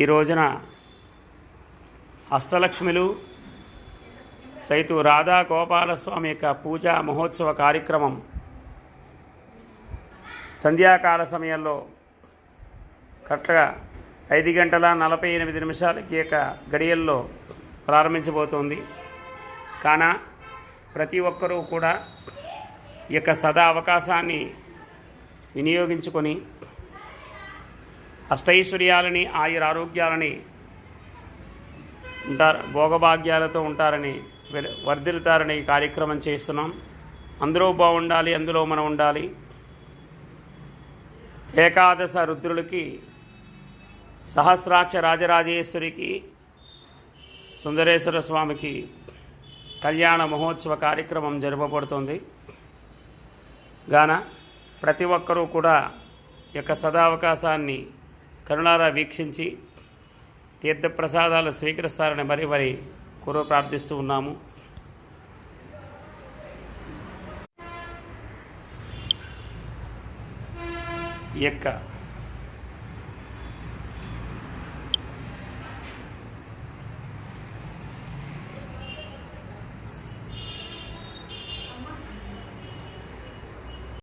ఈ రోజున అష్టలక్ష్మిలు సైతు రాధా గోపాలస్వామి యొక్క పూజా మహోత్సవ కార్యక్రమం సంధ్యాకాల సమయంలో కరెక్ట్గా 5:48 యొక్క గడియల్లో ప్రారంభించబోతోంది. కాన ప్రతి ఒక్కరూ కూడా ఈ యొక్క సదా అవకాశాన్ని వినియోగించుకొని అష్టైశ్వర్యాలని ఆయురారోగ్యాలని ఉంటారు, భోగభాగ్యాలతో ఉంటారని వర్ధిల్లుతారని ఈ కార్యక్రమం చేస్తున్నాం. అందరూ బాగుండాలి, అందులో మనం ఉండాలి. ఏకాదశ రుద్రులకి, సహస్రాక్ష రాజరాజేశ్వరికి, సుందరేశ్వర స్వామికి కళ్యాణ మహోత్సవ కార్యక్రమం జరపబడుతుంది. గాన ప్రతి ఒక్కరూ కూడా యొక్క సదావకాశాన్ని కరుణారా వీక్షించి తీర్థప్రసాదాలు స్వీకరిస్తారని మరి కోరి ప్రార్థిస్తూ ఉన్నాము. ఈ యొక్క